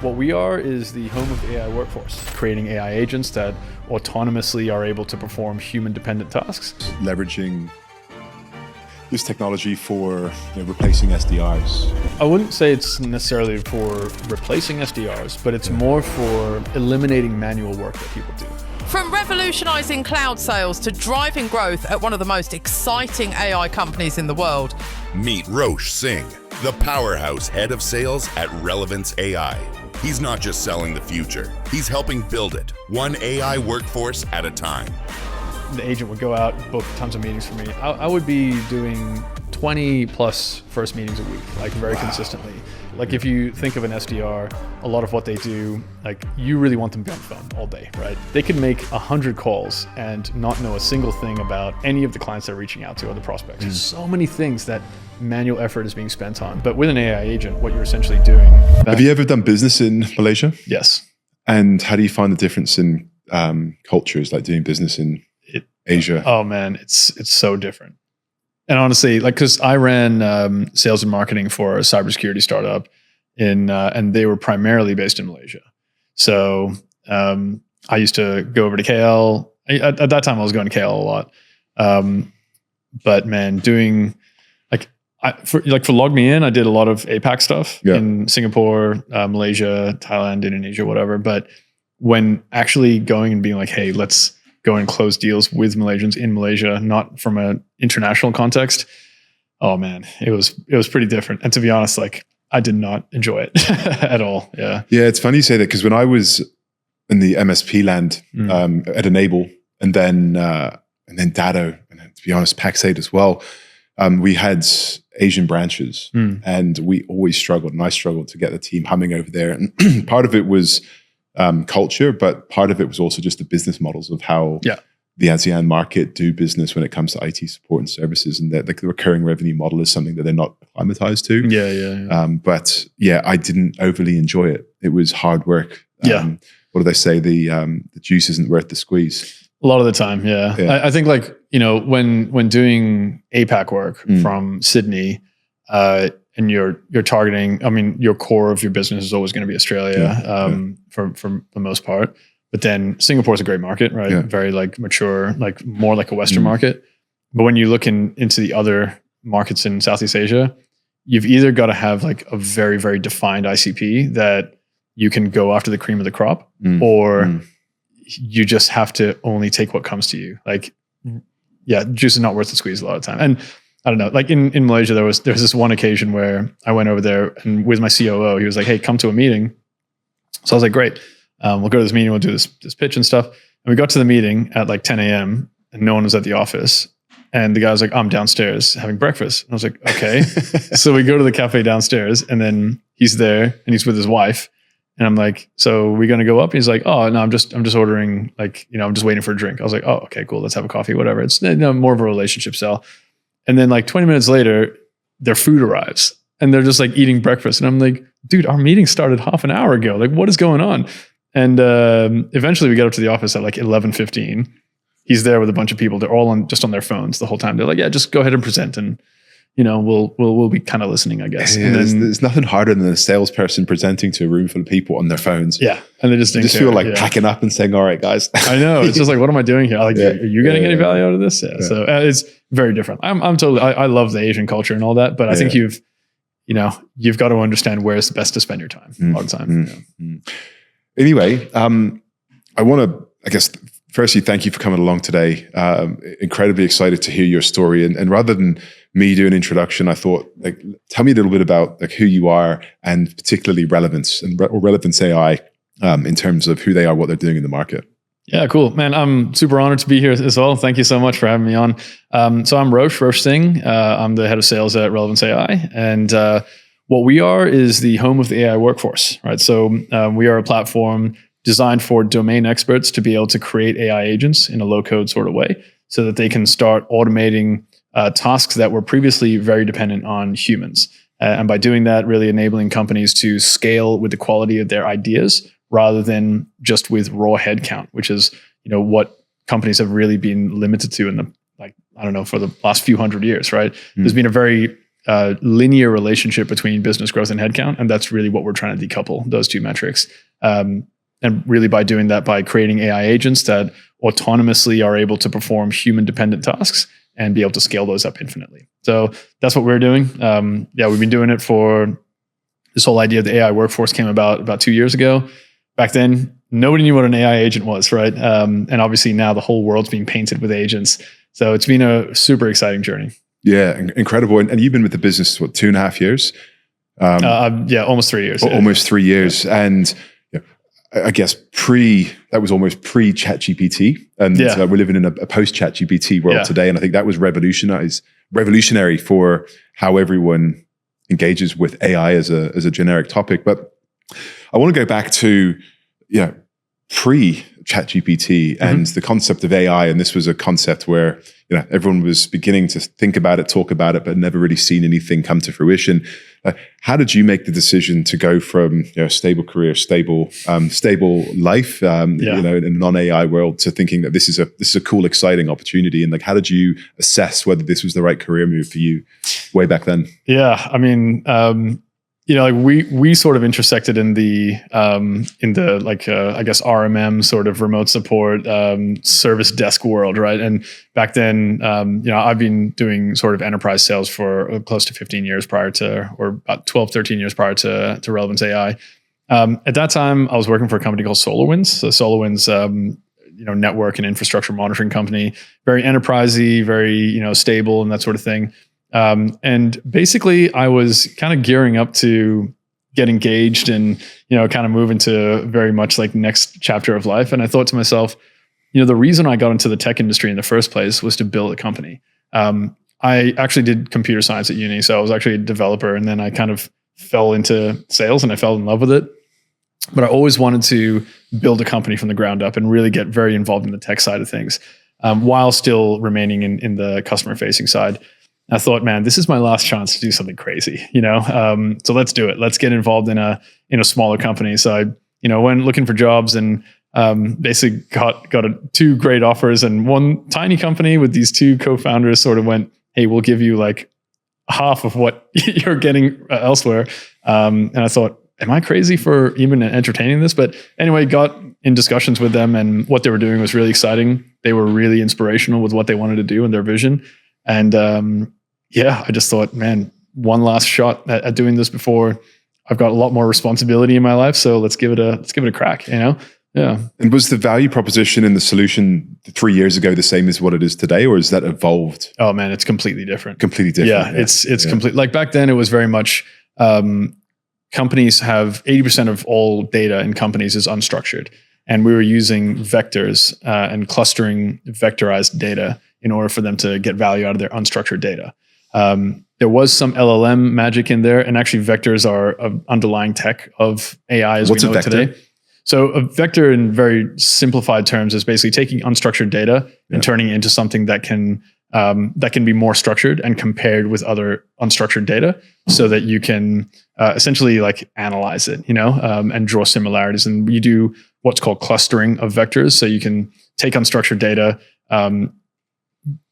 What we are is the home of the AI workforce, creating AI agents that autonomously are able to perform human-dependent tasks. Leveraging this technology for replacing SDRs. I wouldn't say it's necessarily for replacing SDRs, but it's more for eliminating manual work that people do. From revolutionizing cloud sales to driving growth at one of the most exciting AI companies in the world. Meet Rosh Singh, the powerhouse head of sales at Relevance AI. He's not just selling the future, he's helping build it, one AI workforce at a time. The agent would go out, book tons of meetings for me. I would be doing 20 plus first meetings a week, like very consistently. Like if you think of an SDR, a lot of what they do, like you really want them to be on the phone all day, right? They could make 100 calls and not know a single thing about any of the clients they're reaching out to or the prospects. There's so many things that manual effort is being spent on. But with an AI agent, what you're essentially doing. Have you ever done business in Malaysia? Yes. And how do you find the difference in cultures, like doing business in Asia? Oh man, it's so different. And honestly, like, cause I ran sales and marketing for a cybersecurity startup and they were primarily based in Malaysia. So I used to go over to KL. At that time I was going to KL a lot. But man, doing for Log Me In, I did a lot of APAC stuff in Singapore, Malaysia, Thailand, Indonesia, whatever. But when actually going and being like, hey, let's go and close deals with Malaysians in Malaysia, not from an international context. Oh man, it was pretty different. And to be honest, like I did not enjoy it at all. Yeah. Yeah. It's funny you say that because when I was in the MSP land at Enable and then Datto, and to be honest, Pax8 as well, we had Asian branches and we always struggled, and I struggled to get the team humming over there. And part of it was culture, but part of it was also just the business models of how the ASEAN market do business when it comes to IT support and services, and that the recurring revenue model is something that they're not acclimatized to. But yeah, I didn't overly enjoy it. It was hard work. What do they say? The juice isn't worth the squeeze. A lot of the time, I think like, when doing APAC work from Sydney, and you're targeting, I mean, your core of your business is always going to be Australia, for the most part. But then Singapore is a great market, right? Yeah. Very like mature, like more like a Western market. But when you look into the other markets in Southeast Asia, you've either got to have like a very, very defined ICP that you can go after the cream of the crop, or you just have to only take what comes to you. Like, juice is not worth the squeeze a lot of the time. And I don't know, like in Malaysia, there was this one occasion where I went over there and with my COO, he was like, hey, come to a meeting. So I was like, great, we'll go to this meeting, we'll do this pitch and stuff. And we got to the meeting at like 10 a.m. and no one was at the office. And the guy was like, I'm downstairs having breakfast. And I was like, okay. So we go to the cafe downstairs and then he's there and he's with his wife. And I'm like, so we're going to go up? And he's like, oh no, I'm just ordering, like, I'm just waiting for a drink. I was like, oh, okay, cool. Let's have a coffee, whatever. It's more of a relationship sell. And then like 20 minutes later, their food arrives and they're just like eating breakfast. And I'm like, dude, our meeting started half an hour ago. Like, what is going on? And eventually we get up to the office at like 11:15. He's there with a bunch of people. They're all just on their phones the whole time. They're like, yeah, just go ahead and present. And, we'll be kind of listening, I guess. Yeah, and then, there's nothing harder than a salesperson presenting to a room full of people on their phones. Yeah. And they just feel like packing up and saying, all right, guys. I know. It's just like, what am I doing here? Like, are you getting any value out of this? Yeah. So it's very different. I'm totally, I love the Asian culture and all that, but I think you've got to understand where is best to spend your time a lot of time. Anyway, I want to, I guess, firstly, thank you for coming along today. Incredibly excited to hear your story. And rather than me do an introduction, I thought, like, tell me a little bit about like who you are and particularly Relevance or Relevance AI in terms of who they are, what they're doing in the market. Yeah, cool, man. I'm super honored to be here as well. Thank you so much for having me on. So I'm Rosh Singh. I'm the head of sales at Relevance AI. And what we are is the home of the AI workforce, right? So we are a platform designed for domain experts to be able to create AI agents in a low-code sort of way so that they can start automating tasks that were previously very dependent on humans. And by doing that, really enabling companies to scale with the quality of their ideas rather than just with raw headcount, which is, what companies have really been limited to in the, for the last few hundred years, right? There's been a very linear relationship between business growth and headcount. And that's really what we're trying to decouple those two metrics. And really by doing that, by creating AI agents that autonomously are able to perform human dependent tasks and be able to scale those up infinitely. So that's what we're doing. We've been doing it for this whole idea of the AI workforce came about 2 years ago. Back then, nobody knew what an AI agent was, right? And obviously now the whole world's being painted with agents. So it's been a super exciting journey. Yeah, incredible. And you've been with the business, what, 2.5 years? Almost 3 years. Almost 3 years. And I guess that was almost pre-ChatGPT. And we're living in a post-ChatGPT world today. And I think that was revolutionary for how everyone engages with AI as a generic topic. But I want to go back to pre-ChatGPT and the concept of AI. And this was a concept where everyone was beginning to think about it, talk about it, but never really seen anything come to fruition. How did you make the decision to go from stable career, stable life, in a non-AI world, to thinking that this is a cool, exciting opportunity? And how did you assess whether this was the right career move for you way back then? Yeah, I mean, we sort of intersected in the I guess RMM sort of remote support service desk world, right? And back then, I've been doing sort of enterprise sales for close to 15 years prior to, or about 12, 13 years prior to Relevance AI. At that time, I was working for a company called SolarWinds. So SolarWinds, network and infrastructure monitoring company, very enterprisey, very stable and that sort of thing. And basically I was kind of gearing up to get engaged and, kind of move into very much like next chapter of life. And I thought to myself, the reason I got into the tech industry in the first place was to build a company. I actually did computer science at uni. So I was actually a developer, and then I kind of fell into sales and I fell in love with it. But I always wanted to build a company from the ground up and really get very involved in the tech side of things, while still remaining in the customer facing side. I thought, man, this is my last chance to do something crazy, so let's do it. Let's get involved in a smaller company. So I, went looking for jobs and basically got two great offers, and one tiny company with these two co-founders sort of went, hey, we'll give you like half of what you're getting elsewhere. And I thought, am I crazy for even entertaining this? But anyway, got in discussions with them, and what they were doing was really exciting. They were really inspirational with what they wanted to do and their vision. And I just thought, man, one last shot at doing this before I've got a lot more responsibility in my life. So let's give it a crack, Yeah. And was the value proposition in the solution 3 years ago the same as what it is today, or has that evolved? Oh man, it's completely different. Completely different. Yeah, it's complete. Like back then, it was very much companies have 80% of all data in companies is unstructured, and we were using vectors and clustering vectorized data in order for them to get value out of their unstructured data. There was some LLM magic in there, and actually vectors are an underlying tech of AI as we know it today. So a vector in very simplified terms is basically taking unstructured data and turning it into something that can be more structured and compared with other unstructured data, so that you can essentially like analyze it, and draw similarities. And you do what's called clustering of vectors. So you can take unstructured data,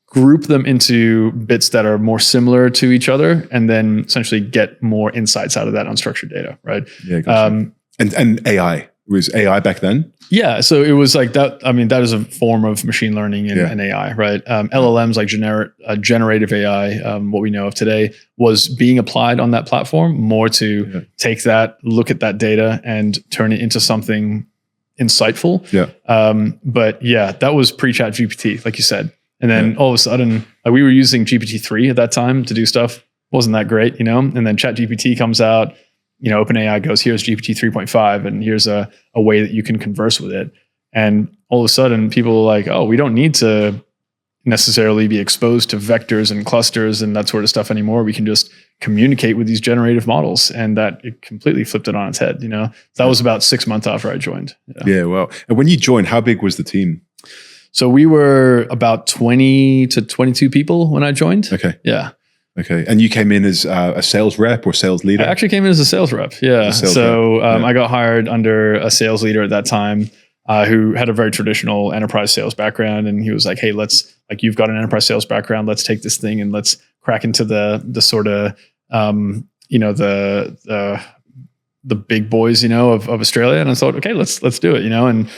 group them into bits that are more similar to each other, and then essentially get more insights out of that unstructured data, right? Yeah, gotcha. And AI. Was AI back then? Yeah. So it was like that. I mean, that is a form of machine learning and AI, right? LLMs like generative AI, what we know of today, was being applied on that platform more to take that, look at that data and turn it into something insightful. Yeah. But that was pre-ChatGPT, like you said. And then all of a sudden, we were using GPT-3 at that time to do stuff. Wasn't that great, And then ChatGPT comes out. OpenAI goes, here's GPT 3.5, and here's a way that you can converse with it. And all of a sudden, people are like, oh, we don't need to necessarily be exposed to vectors and clusters and that sort of stuff anymore. We can just communicate with these generative models. And it completely flipped it on its head. That was about 6 months after I joined. Yeah, well, and when you joined, how big was the team? So we were about 20 to 22 people when I joined. Okay. Yeah. Okay. And you came in as a sales rep or sales leader? I actually came in as a sales rep. Yeah. I got hired under a sales leader at that time who had a very traditional enterprise sales background. And he was like, hey, you've got an enterprise sales background. Let's take this thing and let's crack into the sort of the big boys, of Australia. And I thought, okay, let's do it, And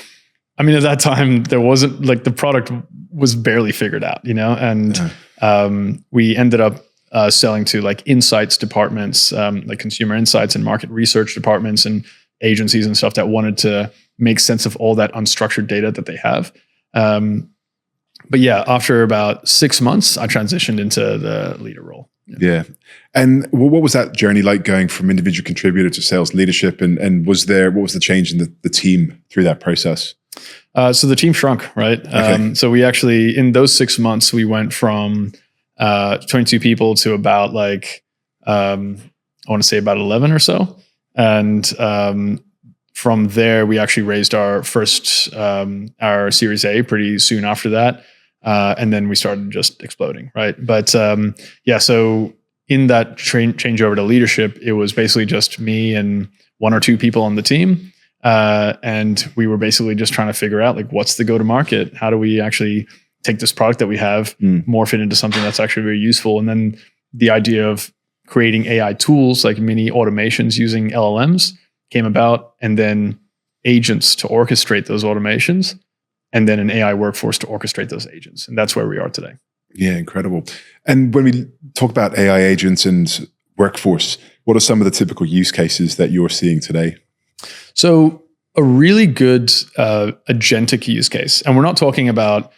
I mean, at that time, there wasn't the product was barely figured out, and we ended up selling to insights departments, consumer insights and market research departments and agencies and stuff that wanted to make sense of all that unstructured data that they have. But yeah, after about 6 months, I transitioned into the leader role. Yeah. And what was that journey like, going from individual contributor to sales leadership? And what was the change in the team through that process? So the team shrunk, right? Okay. So we actually, in those 6 months, we went from 22 people to about I want to say about 11 or so. And from there, we actually raised our first, our Series A pretty soon after that. And then we started just exploding, right? But so in that changeover to leadership, it was basically just me and one or two people on the team. And we were basically just trying to figure out what's the go-to-market? How do we actually take this product that we have, morph it into something that's actually very useful? And then the idea of creating AI tools like mini automations using LLMs came about, and then agents to orchestrate those automations, and then an AI workforce to orchestrate those agents. And that's where we are today. Yeah, incredible. And when we talk about AI agents and workforce, what are some of the typical use cases that you're seeing today? So a really good agentic use case, and we're not talking about,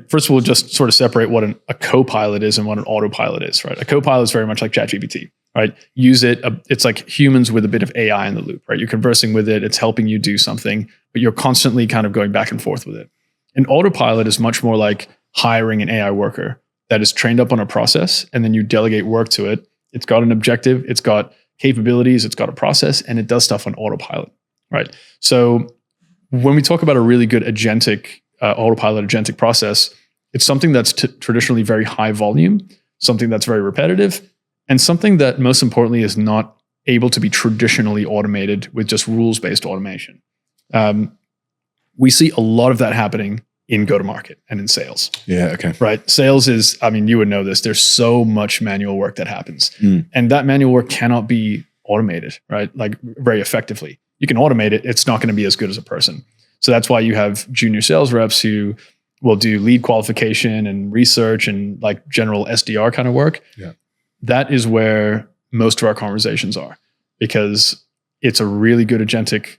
first of all, just sort of separate what a co-pilot is and what an autopilot is, right? A co-pilot is very much like ChatGPT, right? Use it, it's like humans with a bit of AI in the loop, right? You're conversing with it, it's helping you do something, but you're constantly kind of going back and forth with it. An autopilot is much more like hiring an AI worker that is trained up on a process, and then you delegate work to it. It's got an objective, it's got capabilities, it's got a process, and it does stuff on autopilot, right? So when we talk about a really good agentic, autopilot agentic process, it's something that's traditionally very high volume, something that's very repetitive, and something that most importantly is not able to be traditionally automated with just rules-based automation. We see a lot of that happening in go-to-market and in sales. Yeah, okay. Right? Sales is, you would know this, there's so much manual work that happens. And that manual work cannot be automated, right? Very effectively. You can automate it, it's not going to be as good as a person. So that's why you have junior sales reps who will do lead qualification and research and general SDR kind of work. Yeah. That is where most of our conversations are, because it's a really good agentic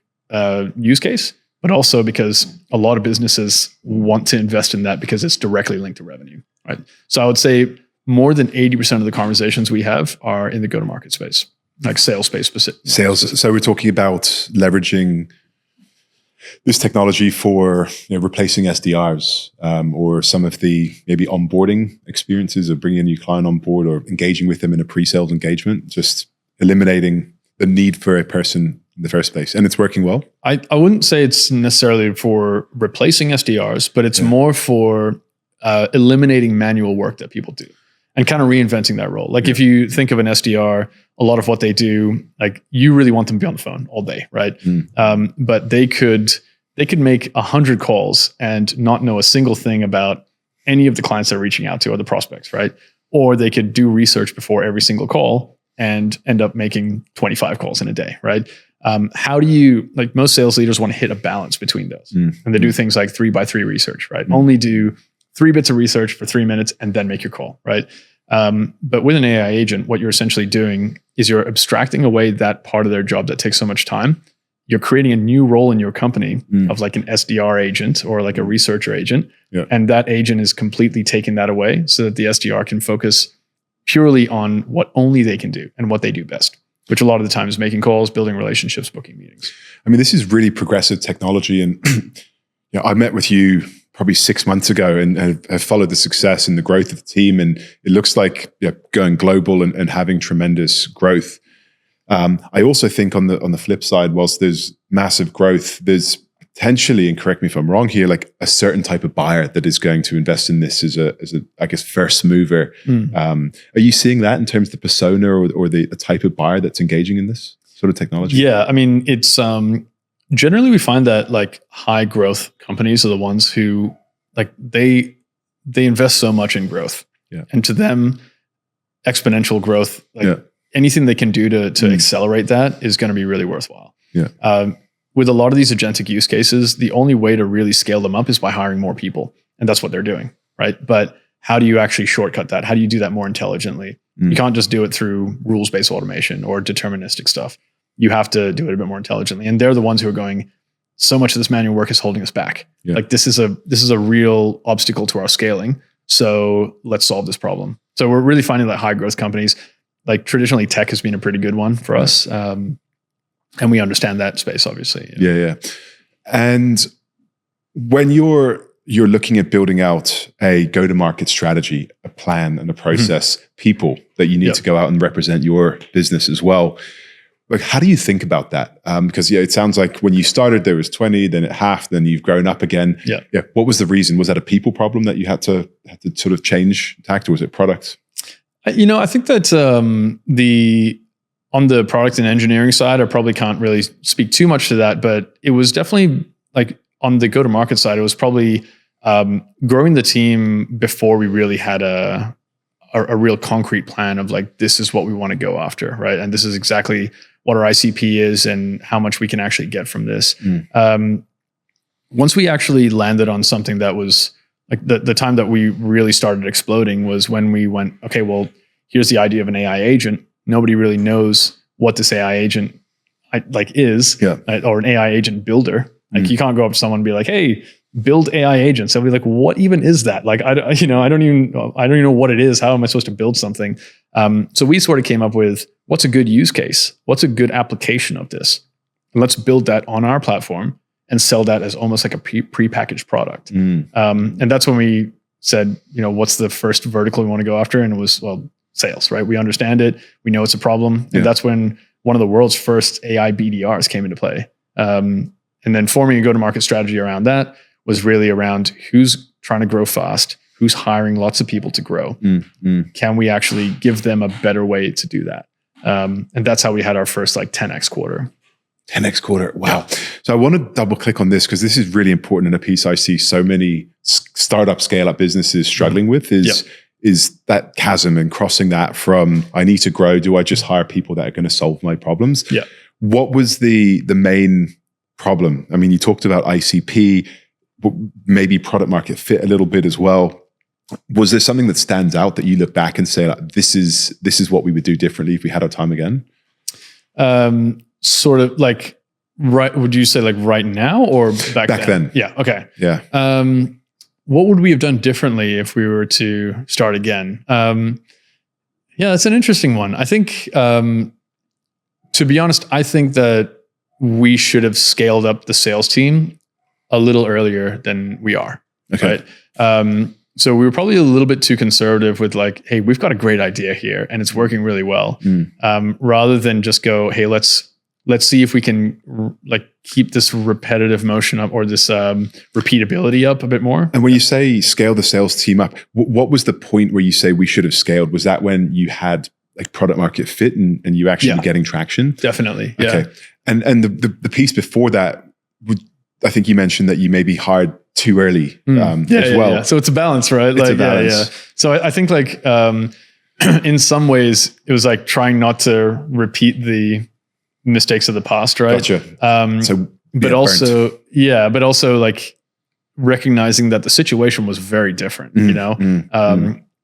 use case, but also because a lot of businesses want to invest in that because it's directly linked to revenue, right? So I would say more than 80% of the conversations we have are in the go-to-market space, sales space specific. Sales. So we're talking about leveraging this technology for replacing SDRs, or some of the maybe onboarding experiences of bringing a new client on board or engaging with them in a pre-sales engagement, just eliminating the need for a person in the first place. And it's working well? I wouldn't say it's necessarily for replacing SDRs, but it's more for eliminating manual work that people do and kind of reinventing that role. If you think of an SDR, a lot of what they do, you really want them to be on the phone all day, right? But they could make 100 calls and not know a single thing about any of the clients they're reaching out to or the prospects, right? Or they could do research before every single call and end up making 25 calls in a day, right? How do you, most sales leaders want to hit a balance between those. And they do things like 3x3 research, right? Only do 3 bits of research for 3 minutes and then make your call, right? But with an AI agent, what you're essentially doing is you're abstracting away that part of their job that takes so much time. You're creating a new role in your company of an SDR agent or a researcher agent. Yeah. And that agent is completely taking that away so that the SDR can focus purely on what only they can do and what they do best, which a lot of the time is making calls, building relationships, booking meetings. This is really progressive technology. And I met with you probably 6 months ago and have followed the success and the growth of the team. And it looks like going global and having tremendous growth. I also think on the flip side, whilst there's massive growth, there's potentially, and correct me if I'm wrong here, a certain type of buyer that is going to invest in this as a I guess, first mover. Are you seeing that in terms of the persona or the type of buyer that's engaging in this sort of technology? Yeah, it's generally we find that high growth companies are the ones who they invest so much in growth. Yeah. And to them, exponential growth, like anything they can do to accelerate that is going to be really worthwhile. Yeah. With a lot of these agentic use cases, the only way to really scale them up is by hiring more people. And that's what they're doing, right? But how do you actually shortcut that? How do you do that more intelligently? You can't just do it through rules-based automation or deterministic stuff. You have to do it a bit more intelligently. And they're the ones who are going, so much of this manual work is holding us back. Yeah. Like this is a real obstacle to our scaling. So let's solve this problem. So we're really finding that high growth companies, like traditionally tech has been a pretty good one for us. And we understand that space, obviously. Yeah. And when you're looking at building out a go-to-market strategy, a plan and a process, people that you need to go out and represent your business as well, like how do you think about that? Because it sounds like when you started there was 20, then it halved, then you've grown up again. Yeah. What was the reason? Was that a people problem that you had to sort of change tact, or was it product? I think that on the product and engineering side, I probably can't really speak too much to that, but it was definitely like on the go-to-market side, it was probably growing the team before we really had a real concrete plan of like, this is what we want to go after, right? And this is exactly what our ICP is and how much we can actually get from this. Once we actually landed on something that was like the time that we really started exploding was when we went, okay, well, here's the idea of an AI agent. Nobody really knows what this AI agent is, or an AI agent builder. Like you can't go up to someone and be like, hey, build AI agents. They'll be like, what even is that? Like, I don't even know what it is. How am I supposed to build something? So we sort of came up with what's a good use case? What's a good application of this? And let's build that on our platform and sell that as almost like a prepackaged product. And that's when we said, what's the first vertical we want to go after? And it was, well, sales, right? We understand it. We know it's a problem. And that's when one of the world's first AI BDRs came into play. And then forming a go-to-market strategy around that was really around who's trying to grow fast, who's hiring lots of people to grow. Can we actually give them a better way to do that? And that's how we had our first 10x quarter. 10x quarter. Wow. Yeah. So I want to double click on this because this is really important in a piece I see so many startup, scale up businesses struggling with is that chasm and crossing that from I need to grow. Do I just hire people that are going to solve my problems? Yeah. What was the main problem? I mean, you talked about ICP, maybe product market fit a little bit as well. Was there something that stands out that you look back and say, this is what we would do differently if we had our time again? Sort of like, right. Would you say like right now or back then? Yeah. Okay. Yeah. What would we have done differently if we were to start again? Yeah, that's an interesting one. I think, to be honest, I think that we should have scaled up the sales team a little earlier than we are. Okay. Right? So we were probably a little bit too conservative with like, hey, we've got a great idea here and it's working really well. Rather than just go, hey, let's see if we can keep this repetitive motion up or this repeatability up a bit more. And when you say scale the sales team up, what was the point where you say we should have scaled? Was that when you had like product market fit and you actually getting traction? Definitely. Yeah. Okay. And the piece before that, I think you mentioned that you maybe hired too early as well. Yeah. So it's a balance, right? It's a balance. Yeah. So I think in some ways it was like trying not to repeat the mistakes of the past, right? Gotcha. But also like recognizing that the situation was very different,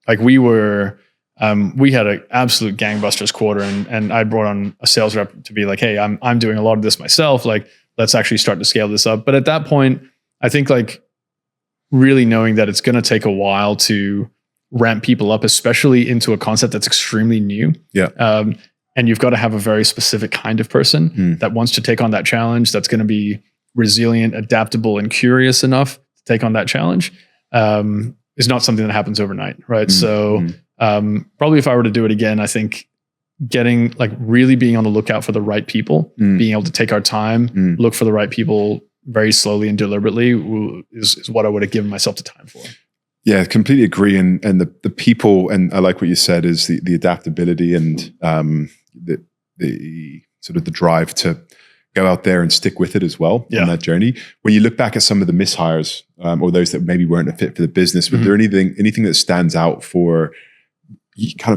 like we had an absolute gangbusters quarter and I brought on a sales rep to be like, hey, I'm doing a lot of this myself. Like, let's actually start to scale this up. But at that point, I think like really knowing that it's going to take a while to ramp people up, especially into a concept that's extremely new. Yeah. And you've got to have a very specific kind of person that wants to take on that challenge, that's going to be resilient, adaptable, and curious enough to take on that challenge, is not something that happens overnight, right? So probably if I were to do it again, I think getting really being on the lookout for the right people, being able to take our time, look for the right people very slowly and deliberately is what I would have given myself the time for. Yeah, completely agree. And the people, and I like what you said, is the adaptability and the sort of the drive to go out there and stick with it as well on that journey. When you look back at some of the mishires or those that maybe weren't a fit for the business, was there anything that stands out for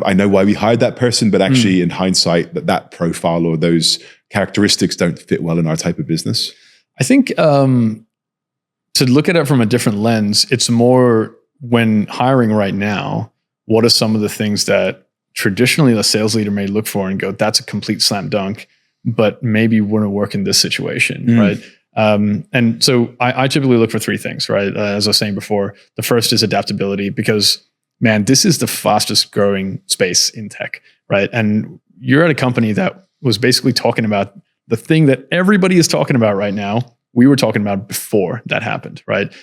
I know why we hired that person, but actually in hindsight, that profile or those characteristics don't fit well in our type of business? I think to look at it from a different lens, it's more when hiring right now, what are some of the things that traditionally the sales leader may look for and go, that's a complete slam dunk, but maybe wouldn't work in this situation, right? And so I typically look for three things, right? As I was saying before, the first is adaptability, because man, this is the fastest growing space in tech, right? And you're at a company that was basically talking about the thing that everybody is talking about right now. We were talking about before that happened, right?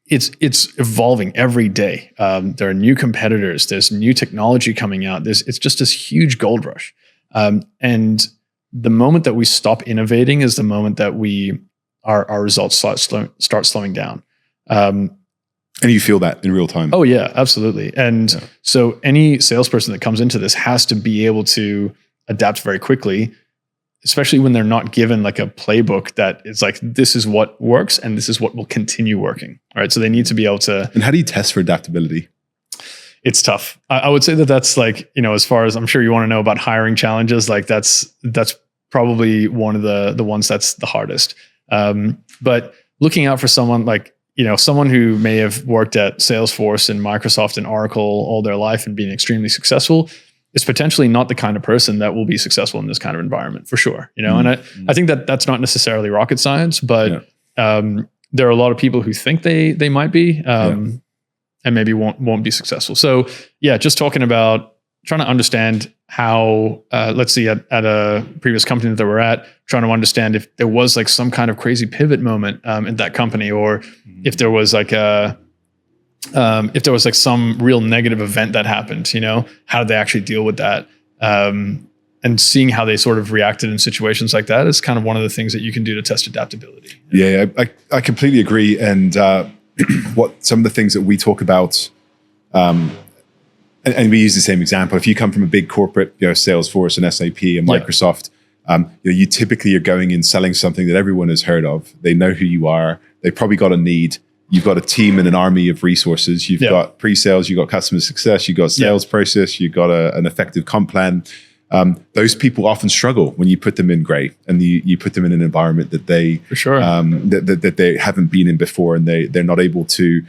It's evolving every day. There are new competitors. There's new technology coming out. It's just this huge gold rush. And the moment that we stop innovating is the moment that our results start slowing down. And you feel that in real time. Oh yeah, absolutely. And so any salesperson that comes into this has to be able to adapt very quickly, especially when they're not given like a playbook that is like, this is what works and this is what will continue working. All right. So they need to be able to. And how do you test for adaptability? It's tough. I would say that's like, as far as I'm sure you want to know about hiring challenges, like that's probably one of the ones that's the hardest. But looking out for someone like, someone who may have worked at Salesforce and Microsoft and Oracle all their life and been extremely successful is potentially not the kind of person that will be successful in this kind of environment for sure. And I think that's not necessarily rocket science, but there are a lot of people who think they might be, and maybe won't be successful. So yeah, just talking about trying to understand how, let's see, at a previous company that we're at, trying to understand if there was like some kind of crazy pivot moment in that company, or if there was like some real negative event that happened, how did they actually deal with that? And seeing how they sort of reacted in situations like that is kind of one of the things that you can do to test adaptability. Yeah, I completely agree. And what some of the things that we talk about, and we use the same example. If you come from a big corporate, Salesforce and SAP and Microsoft, you typically are going in selling something that everyone has heard of. They know who you are. They probably got a need. You've got a team and an army of resources. You've got pre-sales, you've got customer success, you've got sales process, you've got an effective comp plan. Those people often struggle when you put them in gray and you put them in an environment that they for sure that they haven't been in before, and they're not able to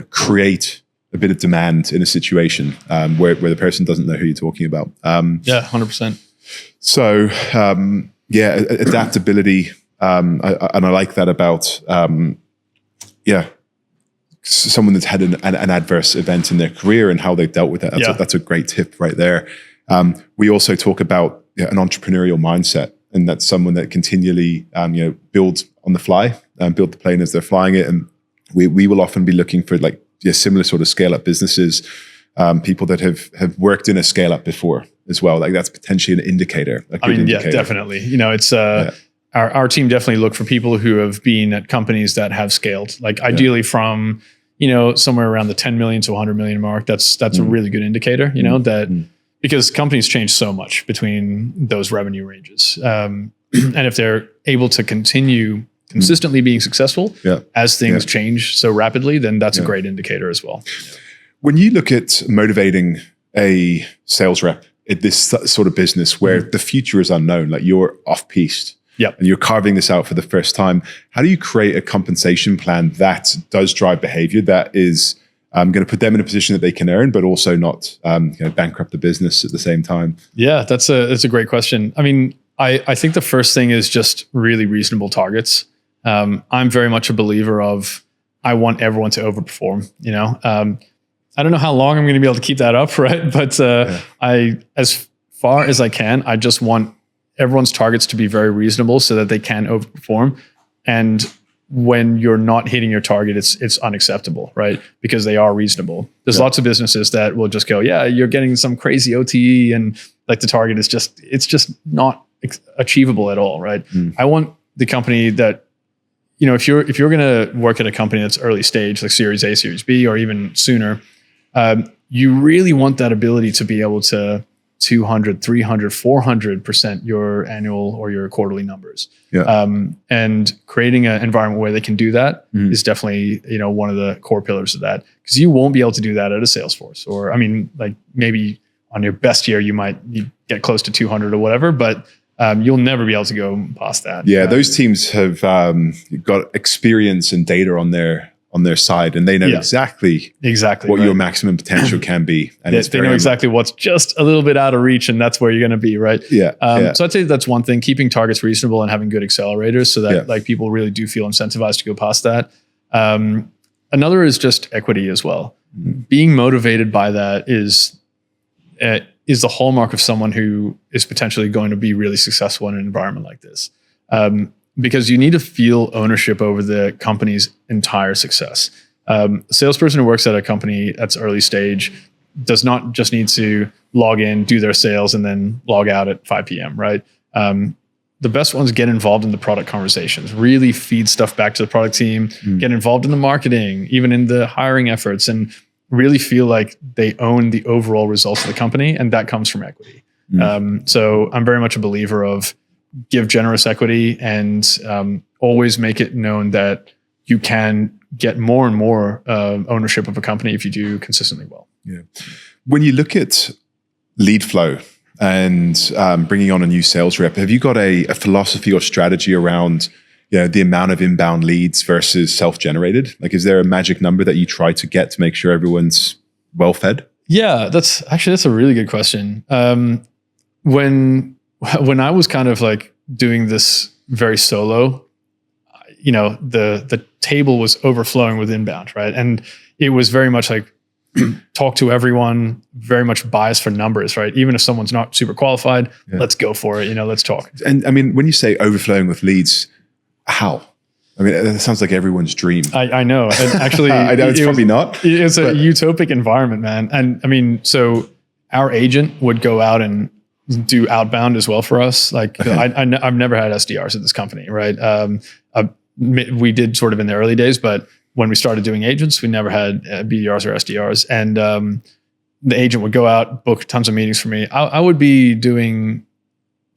create a bit of demand in a situation where the person doesn't know who you're talking about. 100%. So adaptability, and I like that about someone that's had an adverse event in their career and how they've dealt with that. That's a great tip right there. We also talk about an entrepreneurial mindset, and that's someone that continually builds on the fly, build the plane as they're flying it. And we will often be looking for similar sort of scale up businesses, people that have worked in a scale up before as well. Like that's potentially an indicator. Yeah, definitely. It's our team definitely look for people who have been at companies that have scaled, like ideally from, somewhere around the 10 million to 100 million mark. That's a really good indicator, because companies change so much between those revenue ranges. And if they're able to continue consistently being successful as things change so rapidly, then that's a great indicator as well. When you look at motivating a sales rep at this sort of business where the future is unknown, like you're off-piste and you're carving this out for the first time, how do you create a compensation plan that does drive behavior that is going to put them in a position that they can earn, but also not bankrupt the business at the same time? Yeah, that's a great question. I mean, I think the first thing is just really reasonable targets. I'm very much a believer of, I want everyone to overperform, I don't know how long I'm going to be able to keep that up, right? But as far as I can, I just want everyone's targets to be very reasonable so that they can overperform. And when you're not hitting your target, it's unacceptable, right? Because they are reasonable. There's lots of businesses that will just go, you're getting some crazy OTE, and like the target is it's just not achievable at all, right? I want the company that, if you're going to work at a company that's early stage, like Series A, Series B, or even sooner, you really want that ability to be able to 200, 300, 400% your annual or your quarterly numbers. Yeah. And creating an environment where they can do that is definitely, one of the core pillars of that, because you won't be able to do that at a Salesforce, or, like maybe on your best year, you get close to 200 or whatever, but you'll never be able to go past that. Yeah. Those teams have got experience and data on their side, and they know exactly what your maximum potential can be. And they know exactly what's just a little bit out of reach, and that's where you're going to be, right? Yeah. So I'd say that's one thing, keeping targets reasonable and having good accelerators so that like people really do feel incentivized to go past that. Another is just equity as well. Being motivated by that is the hallmark of someone who is potentially going to be really successful in an environment like this. Because you need to feel ownership over the company's entire success. A salesperson who works at a company that's early stage does not just need to log in, do their sales, and then log out at 5 p.m., right? The best ones get involved in the product conversations, really feed stuff back to the product team, get involved in the marketing, even in the hiring efforts, and really feel like they own the overall results of the company, and that comes from equity. So I'm very much a believer of give generous equity and always make it known that you can get more and more ownership of a company if you do consistently well. Yeah. When you look at lead flow and bringing on a new sales rep, have you got a philosophy or strategy around the amount of inbound leads versus self-generated? Like, is there a magic number that you try to get to make sure everyone's well fed? Yeah, that's a really good question. When I was kind of like doing this very solo, the table was overflowing with inbound, right? And it was very much like talk to everyone, very much biased for numbers, right? Even if someone's not super qualified, let's go for it. Let's talk. And I mean, when you say overflowing with leads, how? I mean, it sounds like everyone's dream. I know. And actually, I know it's probably not. It's a utopic environment, man. And I mean, so our agent would go out and do outbound as well for us. Like I've never had SDRs at this company, right? We did sort of in the early days, but when we started doing agents, we never had BDRs or SDRs. And the agent would go out, book tons of meetings for me. I would be doing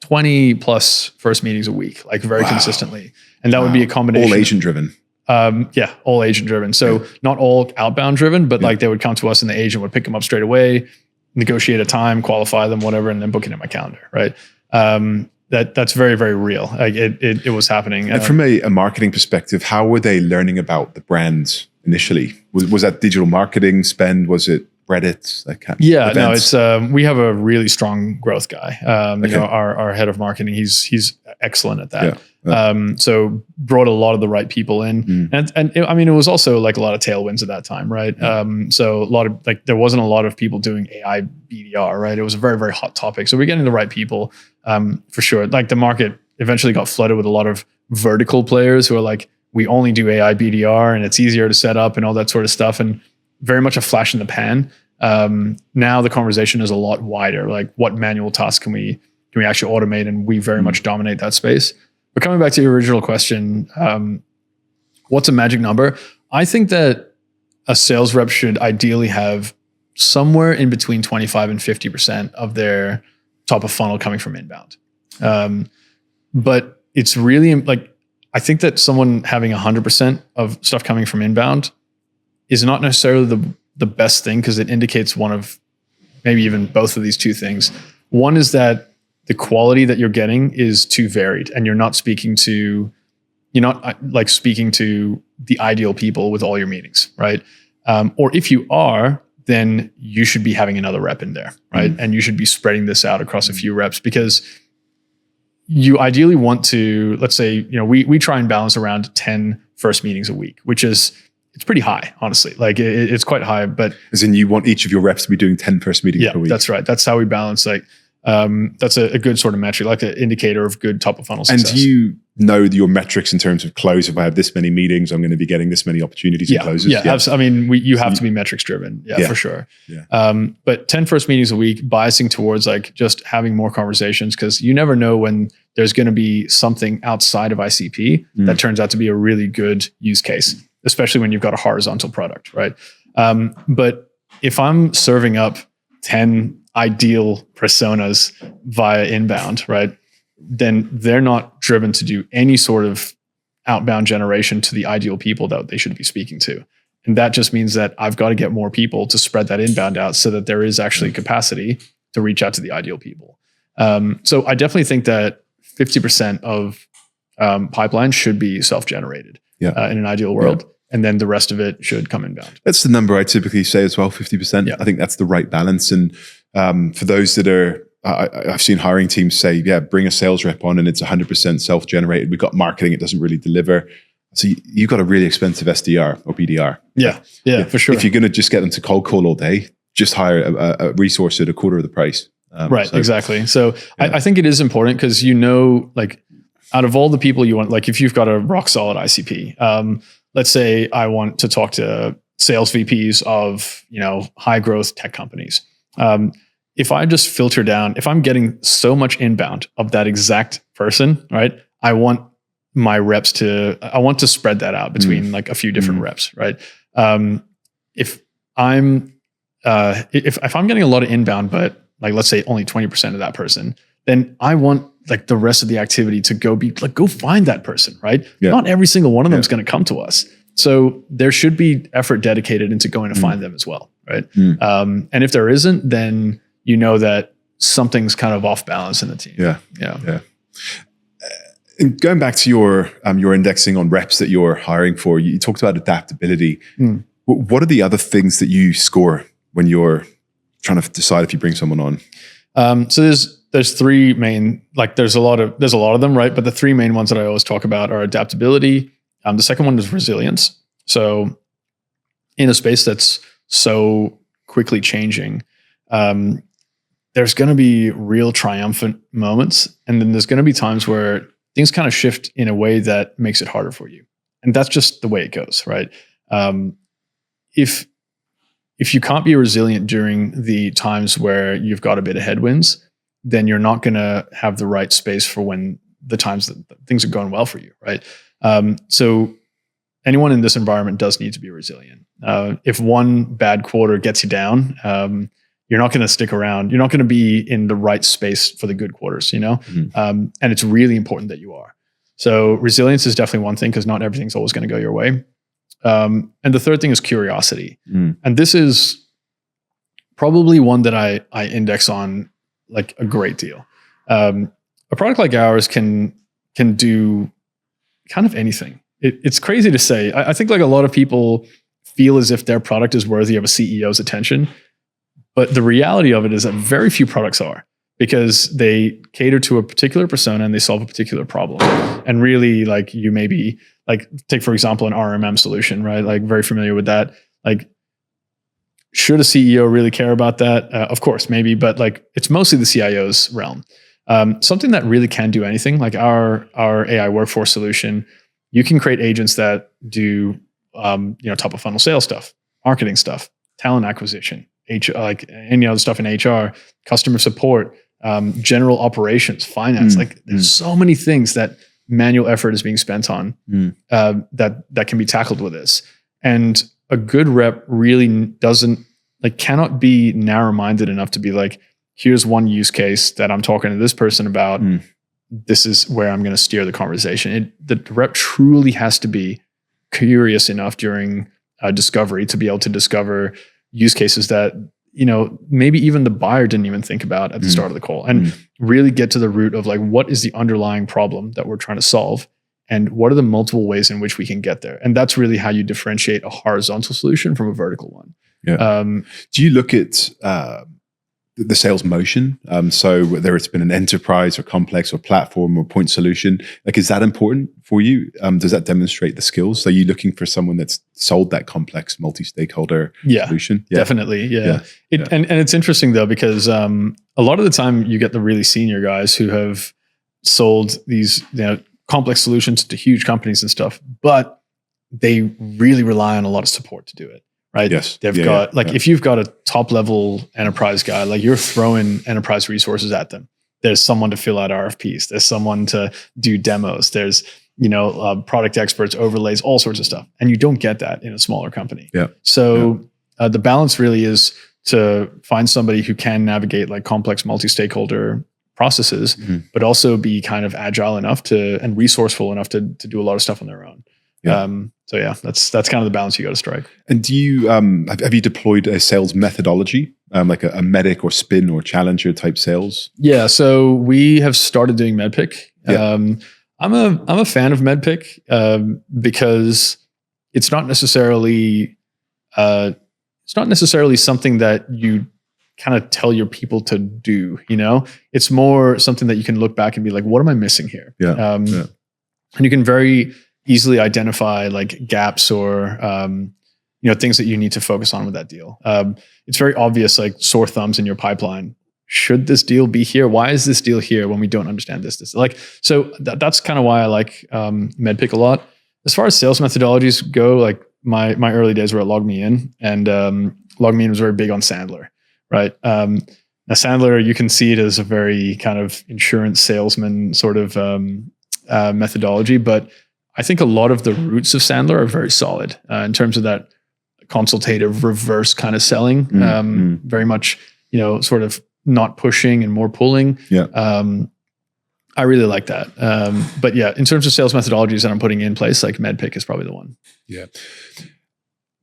20 plus first meetings a week, like very consistently. And that would be a combination. All agent driven. All agent driven. So not all outbound driven, but like they would come to us and the agent would pick them up straight away, negotiate a time, qualify them, whatever, and then book it in my calendar, right? That's very, very real. Like it was happening. And from a marketing perspective, how were they learning about the brand initially? Was that digital marketing spend? Was it Reddit? No, it's we have a really strong growth guy. Our head of marketing, he's excellent at that. So brought a lot of the right people in, and it was also like a lot of tailwinds at that time, right? So a lot of there wasn't a lot of people doing AI BDR, right? It was a very, very hot topic. So we're getting the right people for sure. Like the market eventually got flooded with a lot of vertical players who are like, we only do AI BDR and it's easier to set up and all that sort of stuff, and very much a flash in the pan. Now the conversation is a lot wider. Like, what manual tasks can we actually automate? And we very much dominate that space. But coming back to your original question, what's a magic number? I think that a sales rep should ideally have somewhere in between 25 and 50% of their top of funnel coming from inbound. But it's really I think that someone having 100% of stuff coming from inbound is not necessarily the best thing, because it indicates one of maybe even both of these two things. One is that the quality that you're getting is too varied, and you're not speaking to the ideal people with all your meetings, right? Or if you are, then you should be having another rep in there, right? And you should be spreading this out across a few reps, because you ideally want to, let's say, we try and balance around 10 first meetings a week, which is, it's pretty high, honestly. Like it's quite high, but as in you want each of your reps to be doing 10 first meetings per week. That's right. That's how we balance. That's a good sort of metric, like an indicator of good top of funnel success. And do you know your metrics in terms of close? If I have this many meetings, I'm going to be getting this many opportunities and closes. You have to be metrics driven. For sure. But 10 first meetings a week, biasing towards just having more conversations, because you never know when there's going to be something outside of ICP that turns out to be a really good use case, especially when you've got a horizontal product, right? But if I'm serving up 10 ideal personas via inbound, right? Then they're not driven to do any sort of outbound generation to the ideal people that they should be speaking to. And that just means that I've got to get more people to spread that inbound out so that there is actually capacity to reach out to the ideal people. So I definitely think that 50% of pipeline should be self-generated in an ideal world. Yeah. And then the rest of it should come inbound. That's the number I typically say as well, 50%. Yeah. I think that's the right balance. And for those that are, I've seen hiring teams say, bring a sales rep on and it's 100% self-generated. We've got marketing, it doesn't really deliver. So you've got a really expensive SDR or BDR. Yeah, for sure. If you're going to just get them to cold call all day, just hire a resource at a quarter of the price. Right, exactly. So I think it is important because like out of all the people you want, like if you've got a rock solid ICP, let's say I want to talk to sales VPs of, high growth tech companies. If I just filter down, if I'm getting so much inbound of that exact person, right? I want my reps I want to spread that out between like a few different reps, right? If I'm getting a lot of inbound, but like let's say only 20% of that person, then I want like the rest of the activity to go find that person, right? Yeah. Not every single one of them is going to come to us. So there should be effort dedicated into going to find them as well, right? And if there isn't, then you know that something's kind of off balance in the team. Yeah. And going back to your indexing on reps that you're hiring for, you talked about adaptability. What are the other things that you score when you're trying to decide if you bring someone on? So there's three main, like there's a lot of them, right? But the three main ones that I always talk about are adaptability. The second one is resilience. So in a space that's so quickly changing, there's going to be real triumphant moments. And then there's going to be times where things kind of shift in a way that makes it harder for you. And that's just the way it goes, right? If you can't be resilient during the times where you've got a bit of headwinds, then you're not going to have the right space for when the times that things are going well for you, right? So anyone in this environment does need to be resilient. If one bad quarter gets you down, you're not going to stick around. You're not going to be in the right space for the good quarters, and it's really important that you are. So resilience is definitely one thing because not everything's always going to go your way. And the third thing is curiosity. And this is probably one that I index on like a great deal. A product like ours can do kind of anything. It's crazy to say. I think like a lot of people feel as if their product is worthy of a CEO's attention. But the reality of it is that very few products are, because they cater to a particular persona and they solve a particular problem. And really, like you maybe like take, for example, an RMM solution, right? Like very familiar with that. Like, should a CEO really care about that? Of course, maybe, but like it's mostly the CIO's realm. Something that really can do anything, like our AI workforce solution, you can create agents that do top of funnel sales stuff, marketing stuff, talent acquisition, like any other stuff in HR, customer support, general operations, finance. Like there's so many things that manual effort is being spent on that can be tackled with this. And a good rep really cannot be narrow-minded enough to be like, here's one use case that I'm talking to this person about. This is where I'm going to steer the conversation. The rep truly has to be curious enough during discovery to be able to discover use cases that, maybe even the buyer didn't even think about at the start of the call, and really get to the root of like, what is the underlying problem that we're trying to solve? And what are the multiple ways in which we can get there? And that's really how you differentiate a horizontal solution from a vertical one. Yeah. Do you look at the sales motion? So whether it's been an enterprise or complex or platform or point solution, like, is that important for you? Does that demonstrate the skills? So are you looking for someone that's sold that complex multi-stakeholder solution? Yeah, definitely. Yeah. And it's interesting though, because a lot of the time you get the really senior guys who have sold these complex solutions to huge companies and stuff, but they really rely on a lot of support to do it. Right. Yes. They've got if you've got a top level enterprise guy, like you're throwing enterprise resources at them. There's someone to fill out RFPs. There's someone to do demos. There's, product experts, overlays, all sorts of stuff. And you don't get that in a smaller company. Yeah. So the balance really is to find somebody who can navigate like complex multi-stakeholder processes, but also be kind of agile enough and resourceful enough to do a lot of stuff on their own. Yeah. So yeah, that's kind of the balance you got to strike. And do you have you deployed a sales methodology, like a medic or spin or challenger type sales? Yeah, so we have started doing MedPick. Yeah. I'm a fan of MedPick because it's not necessarily something that you kind of tell your people to do. You know, it's more something that you can look back and be like, what am I missing here? Yeah. And you can very easily identify like gaps or things that you need to focus on with that deal. It's very obvious, like sore thumbs in your pipeline. Should this deal be here? Why is this deal here when we don't understand this? Like, so that's kind of why I like MedPick a lot. As far as sales methodologies go, like my early days were at LogMeIn, and LogMeIn was very big on Sandler, right? Now Sandler, you can see it as a very kind of insurance salesman sort of methodology, but I think a lot of the roots of Sandler are very solid in terms of that consultative reverse kind of selling. Very much, sort of not pushing and more pulling. Yeah. I really like that. But yeah, in terms of sales methodologies that I'm putting in place, like MedPick is probably the one. Yeah.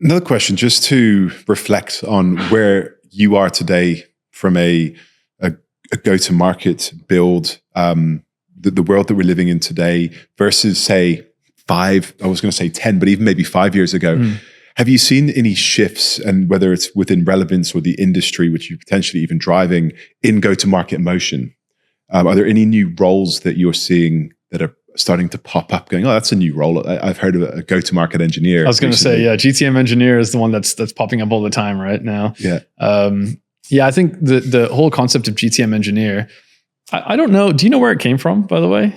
Another question, just to reflect on where you are today from a go-to-market build, the world that we're living in today versus say 5, I was going to say 10, but even maybe 5 years ago. Have you seen any shifts, and whether it's within Relevance or the industry, which you're potentially even driving in go-to-market motion? Are there any new roles that you're seeing that are starting to pop up going, oh, that's a new role. I've heard of a go-to-market engineer. I was going to say, yeah, GTM engineer is the one that's popping up all the time right now. Yeah. I think the whole concept of GTM engineer, I don't know. Do you know where it came from, by the way?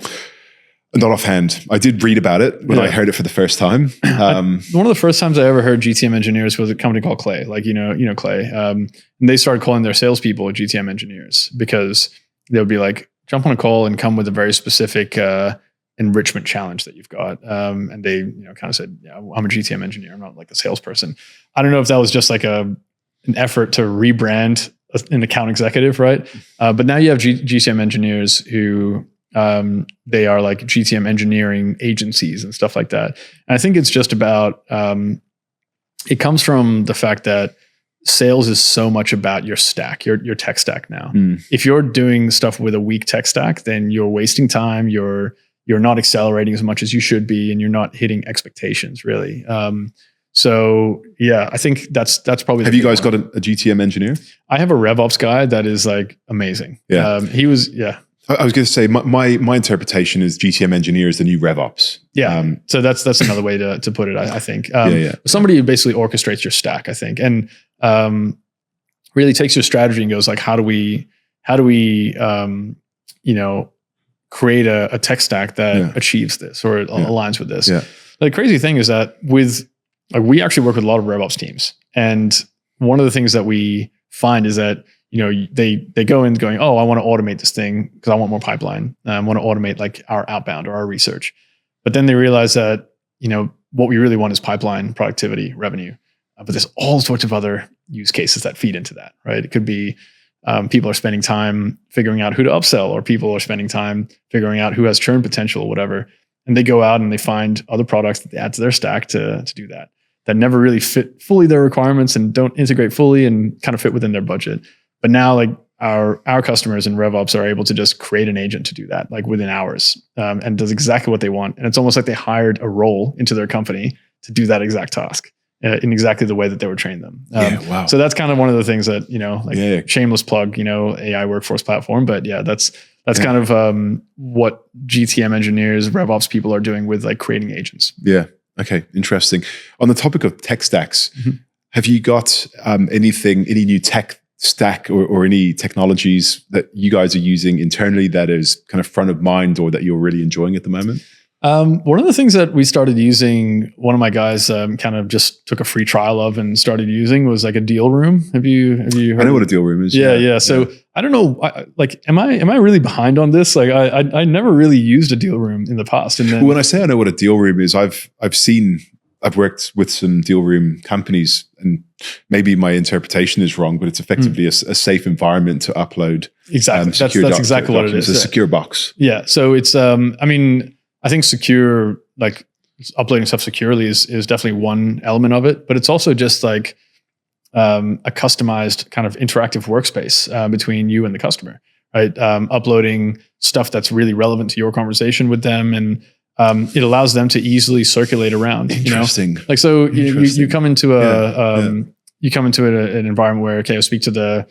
Not offhand. I did read about it when I heard it for the first time. One of the first times I ever heard GTM engineers was a company called Clay. Like, you know Clay. And they started calling their salespeople GTM engineers because they would be like, jump on a call and come with a very specific enrichment challenge that you've got. And they, kind of said, yeah, I'm a GTM engineer. I'm not like a salesperson. I don't know if that was just like an effort to rebrand an account executive, right? But now you have GTM engineers who they are like GTM engineering agencies and stuff like that. And I think it's just about, it comes from the fact that sales is so much about your stack, your tech stack now. If you're doing stuff with a weak tech stack, then you're wasting time. You're not accelerating as much as you should be, and you're not hitting expectations really. So yeah, I think that's probably. Have you guys got a GTM engineer? I have a RevOps guy that is like amazing. Yeah, he was. Yeah, I was going to say my interpretation is GTM engineer is the new RevOps. Yeah, so that's another way to put it. I think. Yeah. Somebody who basically orchestrates your stack, I think, and really takes your strategy and goes like, how do we create a tech stack that achieves this or aligns with this. Yeah. The crazy thing is that we actually work with a lot of RevOps teams. And one of the things that we find is that, they go in going, oh, I want to automate this thing because I want more pipeline. I want to automate like our outbound or our research. But then they realize that, what we really want is pipeline, productivity, revenue. But there's all sorts of other use cases that feed into that, right? It could be people are spending time figuring out who to upsell, or people are spending time figuring out who has churn potential or whatever. And they go out and they find other products that they add to their stack to do that never really fit fully their requirements and don't integrate fully and kind of fit within their budget. But now like our customers in RevOps are able to just create an agent to do that like within hours and does exactly what they want. And it's almost like they hired a role into their company to do that exact task in exactly the way that they would train them. Wow. So that's kind of one of the things that, shameless plug, AI workforce platform. But yeah, that's kind of what GTM engineers, RevOps people are doing with like creating agents. Yeah. Okay. Interesting. On the topic of tech stacks, have you got any new tech stack or any technologies that you guys are using internally that is kind of front of mind or that you're really enjoying at the moment? One of the things that we started using, one of my guys kind of just took a free trial of and started using was like a deal room. Have you heard? I know what a deal room is. Yeah. So I don't know, am I really behind on this? Like I never really used a deal room in the past. And then when I say I know what a deal room is, I've seen I've worked with some deal room companies, and maybe my interpretation is wrong, but it's effectively a safe environment to upload. Exactly. That's exactly what it is. It's a secure box. Yeah. So it's, I think secure, like uploading stuff securely is definitely one element of it, but it's also just like a customized kind of interactive workspace between you and the customer, right? Uploading stuff that's really relevant to your conversation with them, and it allows them to easily circulate around. Interesting. You know? Like, so you come into an environment where, okay, I'll speak to the,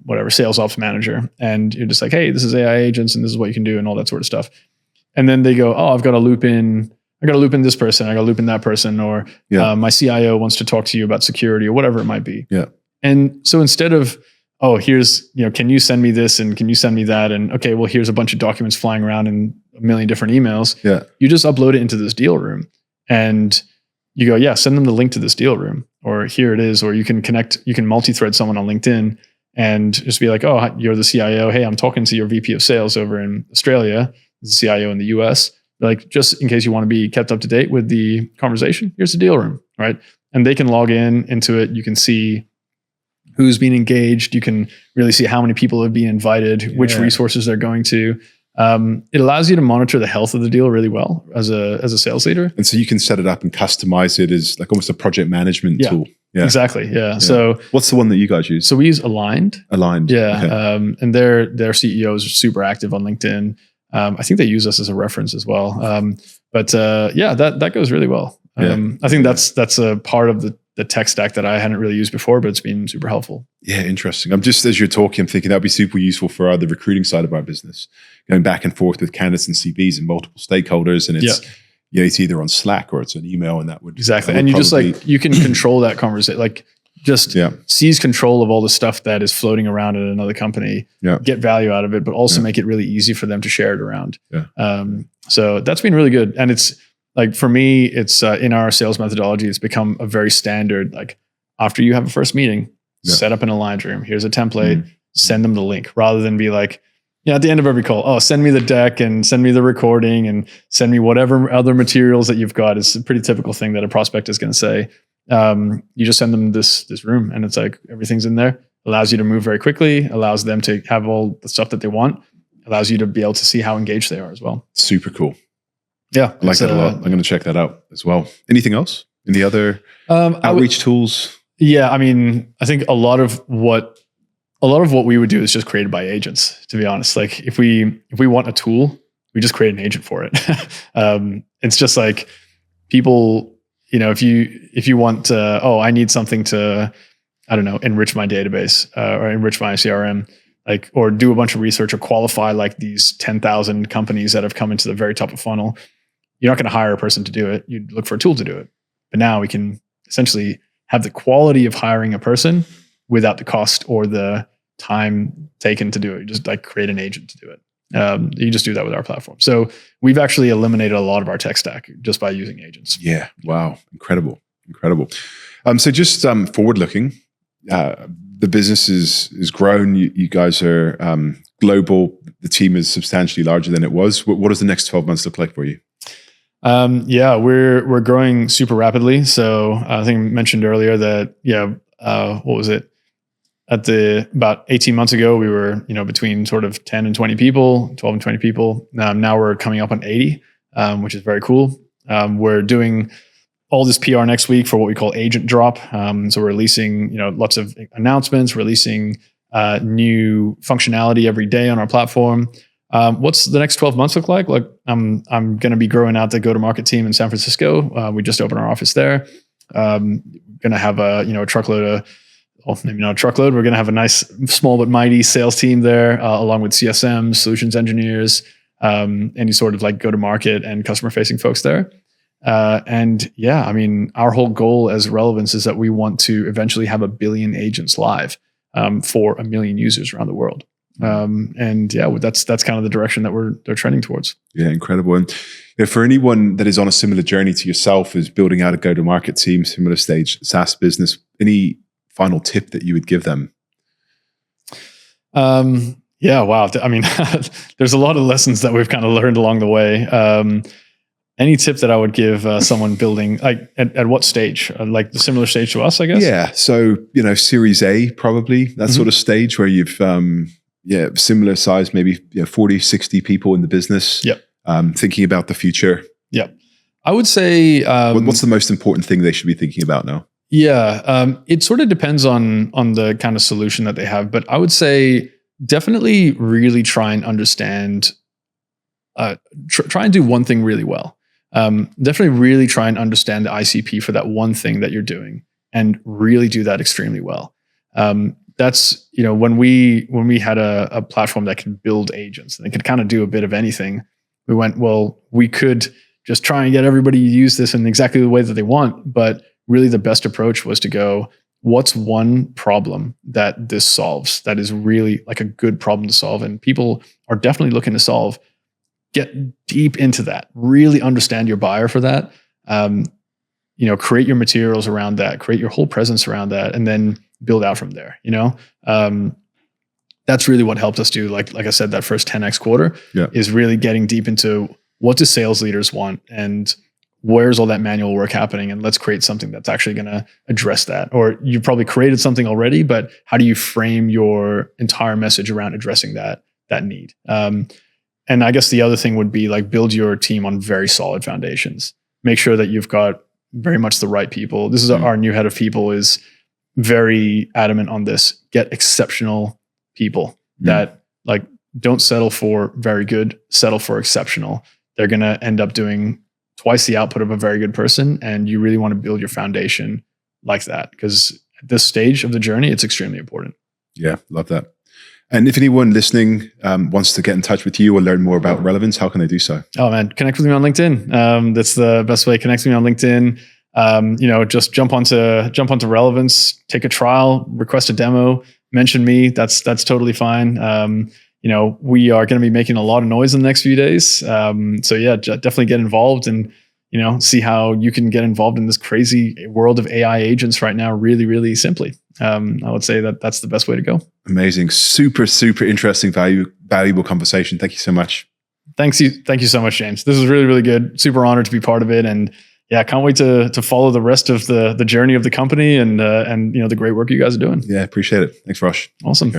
whatever sales ops manager, and you're just like, hey, this is AI agents and this is what you can do and all that sort of stuff. And then they go, oh, I've got to loop in this person, I got to loop in that person, or my CIO wants to talk to you about security or whatever it might be. Yeah. And so instead of, oh, here's, can you send me this and can you send me that? And okay, well, here's a bunch of documents flying around in a million different emails. Yeah. You just upload it into this deal room and you go, yeah, send them the link to this deal room, or here it is, or you can multi-thread someone on LinkedIn and just be like, oh, you're the CIO. Hey, I'm talking to your VP of sales over in Australia, the CIO in the US. Like, just in case you want to be kept up to date with the conversation, here's the deal room, right? And they can log into it. You can see who's being engaged. You can really see how many people have been invited, which resources they're going to. It allows you to monitor the health of the deal really well as a sales leader. And so you can set it up and customize it as like almost a project management tool. Yeah. Exactly. Yeah. So what's the one that you guys use? So we use Aligned. Yeah. Okay. And their CEO is super active on LinkedIn. I think they use us as a reference as well. That goes really well. I think that's a part of the tech stack that I hadn't really used before, but it's been super helpful. Yeah, interesting. I'm just, as you're talking, I'm thinking that'd be super useful for the recruiting side of our business, going back and forth with candidates and CVs and multiple stakeholders. And it's, it's either on Slack or it's an email, and that would exactly. And you just you can control that conversation, like just seize control of all the stuff that is floating around at another company, get value out of it, but also make it really easy for them to share it around. So that's been really good. And it's like, for me, it's in our sales methodology, it's become a very standard, like, after you have a first meeting, set up an Aligned room. Here's a template, send them the link, rather than be like, at the end of every call, oh, send me the deck and send me the recording and send me whatever other materials that you've got. It's a pretty typical thing that a prospect is going to say. You just send them this room, and it's like, everything's in there. Allows you to move very quickly, allows them to have all the stuff that they want, allows you to be able to see how engaged they are as well. Super cool. Yeah. I like that a lot. I'm going to check that out as well. Anything else? Any other outreach tools? Yeah. I mean, I think a lot of what we would do is just created by agents, to be honest. Like, if we want a tool, we just create an agent for it. It's just like, people, if you want to, I need something to, I don't know, enrich my database or enrich my CRM, like, or do a bunch of research or qualify like these 10,000 companies that have come into the very top of funnel. You're not going to hire a person to do it. You'd look for a tool to do it. But now we can essentially have the quality of hiring a person without the cost or the time taken to do it. You just like create an agent to do it. You just do that with our platform. So we've actually eliminated a lot of our tech stack just by using agents. Yeah. Wow. Incredible. So just forward looking, the business is grown. You guys are global. The team is substantially larger than it was. What does the next 12 months look like for you? We're growing super rapidly. So I think I mentioned earlier that, what was it? About 18 months ago, we were, between sort of 10 and 20 people, 12 and 20 people. Now we're coming up on 80, which is very cool. We're doing all this PR next week for what we call Agent Drop. So we're releasing, lots of announcements, releasing new functionality every day on our platform. What's the next 12 months look like? Like, I'm going to be growing out the go-to-market team in San Francisco. We just opened our office there. Going to have a truckload of, maybe not a truckload. We're going to have a nice, small but mighty sales team there, along with CSMs, solutions engineers, any sort of like go-to-market and customer-facing folks there. Our whole goal as Relevance is that we want to eventually have 1 billion agents live for 1 million users around the world. That's kind of the direction that they're trending towards. Yeah, incredible. And for anyone that is on a similar journey to yourself, is building out a go-to-market team, similar stage SaaS business, any final tip that you would give them? Wow. I mean, there's a lot of lessons that we've kind of learned along the way. Any tip that I would give someone building, like at what stage? Like the similar stage to us, I guess? Yeah. So, Series A, probably that sort of stage where you've, similar size, maybe 40, 60 people in the business. Yep. Thinking about the future. Yep. I would say... what's the most important thing they should be thinking about now? Yeah. It sort of depends on the kind of solution that they have. But I would say definitely really try and understand, try and do one thing really well. Definitely really try and understand the ICP for that one thing that you're doing and really do that extremely well. That's, when we had a platform that can build agents and they could kind of do a bit of anything, we went, well, we could just try and get everybody to use this in exactly the way that they want. But really the best approach was to go, what's one problem that this solves that is really like a good problem to solve? And people are definitely looking to solve. Get deep into that, really understand your buyer for that. Create your materials around that, create your whole presence around that, and then build out from there. That's really what helped us do. Like I said, that first 10x quarter is really getting deep into what do sales leaders want and where's all that manual work happening, and let's create something that's actually going to address that. Or you probably created something already, but how do you frame your entire message around addressing that need? And I guess the other thing would be like build your team on very solid foundations. Make sure that you've got very much the right people. This is our new head of people is very adamant on this. Get exceptional people that like don't settle for very good, settle for exceptional. They're going to end up doing twice the output of a very good person. And you really want to build your foundation like that because at this stage of the journey, it's extremely important. Yeah, love that. And if anyone listening wants to get in touch with you or learn more about Relevance, how can they do so? Oh man, connect with me on LinkedIn. That's the best way. Connect with me on LinkedIn. Just jump onto Relevance, take a trial, request a demo, mention me. That's totally fine. We are going to be making a lot of noise in the next few days. So yeah, definitely get involved and see how you can get involved in this crazy world of AI agents right now. Really, really simply. I would say that's the best way to go. Amazing. Super, super interesting, valuable conversation. Thank you so much. Thank you so much, James. This was really, really good. Super honored to be part of it. And yeah, can't wait to follow the rest of the journey of the company and the great work you guys are doing. Yeah, appreciate it. Thanks, Rosh. Awesome.